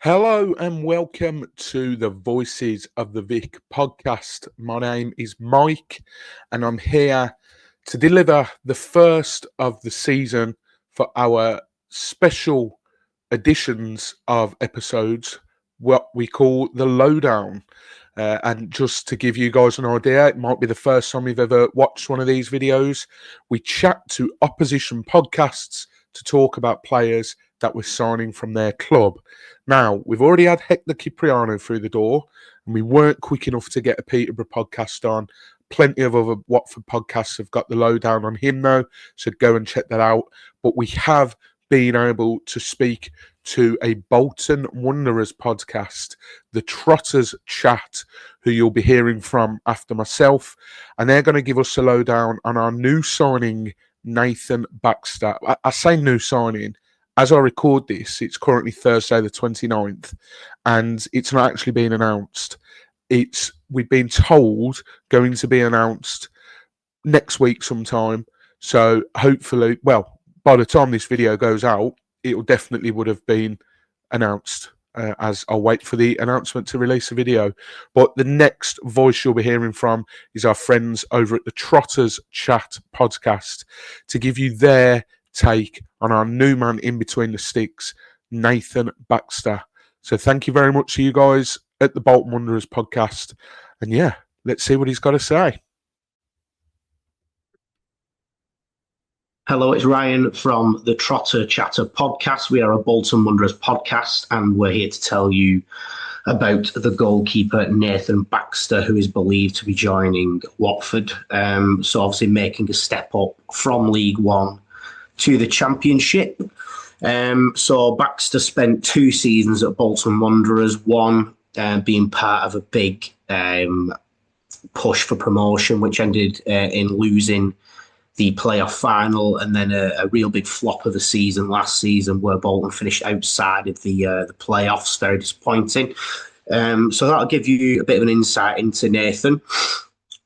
Hello and welcome to the Voices of the Vic podcast. My name is Mike and I'm here to deliver the first of the season for our special editions of episodes, what we call the Lowdown. And just to give you guys an idea, it might be the first time you've ever watched one of these videos. We chat to opposition podcasts to talk about players that we're signing from their club. Now, we've already had Hector Cipriano through the door, and we weren't quick enough to get a Peterborough podcast on. Plenty of other Watford podcasts have got the lowdown on him, though, so go and check that out. But we have been able to speak to a Bolton Wanderers podcast, the Trotters Chat, who you'll be hearing from after myself, and they're going to give us a lowdown on our new signing, Nathan Baxter. I say new signing. As I record this, it's currently Thursday the 29th, and it's not actually been announced. We've been told going to be announced next week sometime. So hopefully, well, by the time this video goes out, it definitely would have been announced, as I'll wait for the announcement to release a video. But the next voice you'll be hearing from is our friends over at the Trotters Chat podcast to give you their take on our new man in between the sticks, Nathan Baxter. So thank you very much to you guys at the Bolton Wanderers podcast. And yeah, let's see what he's got to say. Hello, it's Ryan from the Trotters Chatter podcast. We are a Bolton Wanderers podcast, and we're here to tell you about the goalkeeper Nathan Baxter, who is believed to be joining Watford. So obviously making a step up from League One to the Championship. So Baxter spent 2 seasons at Bolton Wanderers, one being part of a big push for promotion, which ended in losing the playoff final, and then a real big flop of the season last season where Bolton finished outside of the playoffs. Very disappointing. So that'll give you a bit of an insight into Nathan.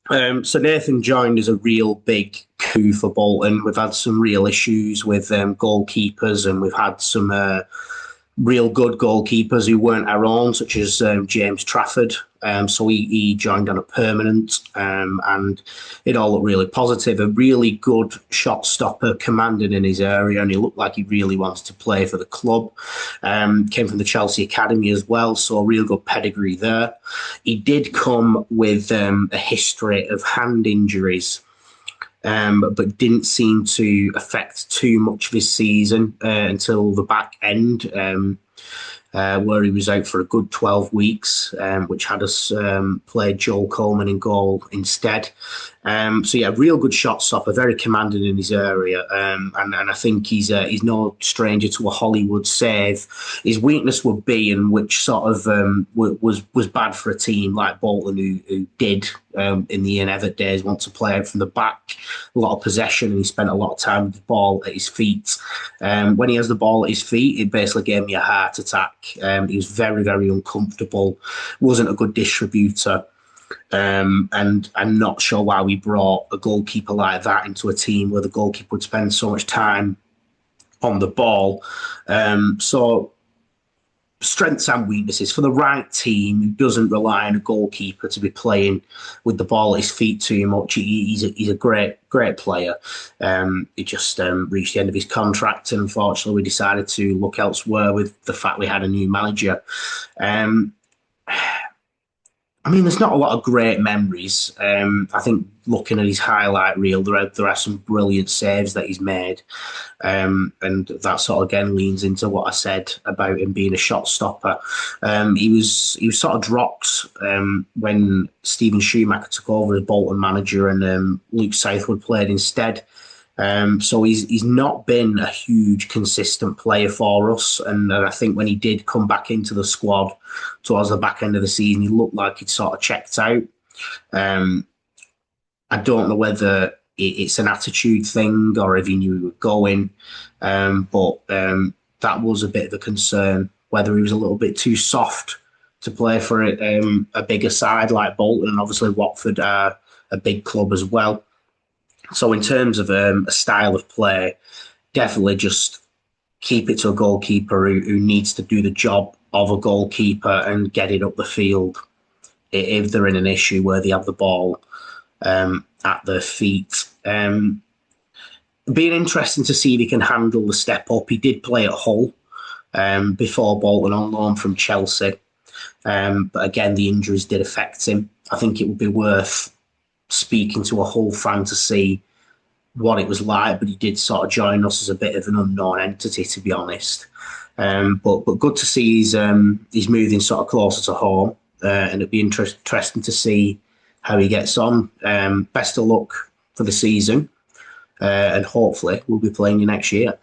So Nathan joined as a real big coup for Bolton. We've had some real issues with goalkeepers, and we've had some real good goalkeepers who weren't our own, such as James Trafford. So he joined on a permanent, and it all looked really positive. A really good shot stopper, commanding in his area, and he looked like he really wanted to play for the club. Came from the Chelsea Academy as well, so a real good pedigree there. He did come with a history of hand injuries, but didn't seem to affect too much of his season until the back end, where he was out for a good 12 weeks, which had us play Joel Coleman in goal instead. So yeah, real good shot stopper, very commanding in his area, and I think he's no stranger to a Hollywood save. His weakness would be, and which sort of was bad for a team like Bolton, who did in the Ian Evatt days want to play out from the back, a lot of possession, and he spent a lot of time with the ball at his feet. When he has the ball at his feet, it basically gave me a heart attack. He was very, very uncomfortable, wasn't a good distributor. And I'm not sure why we brought a goalkeeper like that into a team where the goalkeeper would spend so much time on the ball. So strengths and weaknesses for the right team who doesn't rely on a goalkeeper to be playing with the ball at his feet too much. He's a great player. He just reached the end of his contract, and unfortunately we decided to look elsewhere with the fact we had a new manager. I mean, there's not a lot of great memories. I think looking at his highlight reel, there are some brilliant saves that he's made. And that sort of, again, leans into what I said about him being a shot stopper. He was sort of dropped when Stephen Schumacher took over as Bolton manager, and Luke Southwood played instead. So he's not been a huge consistent player for us, and I think when he did come back into the squad towards the back end of the season, he looked like he'd sort of checked out. I don't know whether it's an attitude thing or if he knew he was going, but that was a bit of a concern, whether he was a little bit too soft to play for a bigger side like Bolton, and obviously Watford are a big club as well. So in terms of a style of play, definitely just keep it to a goalkeeper who needs to do the job of a goalkeeper and getting up the field if they're in an issue where they have the ball at their feet. Being interesting to see if he can handle the step up. He did play at Hull before Bolton on loan from Chelsea. But again, the injuries did affect him. I think it would be worth speaking to a Hull fan to see what it was like, but he did sort of join us as a bit of an unknown entity, to be honest. But good to see he's moving sort of closer to home, and it'd be interesting to see how he gets on. Best of luck for the season, and hopefully we'll be playing you next year.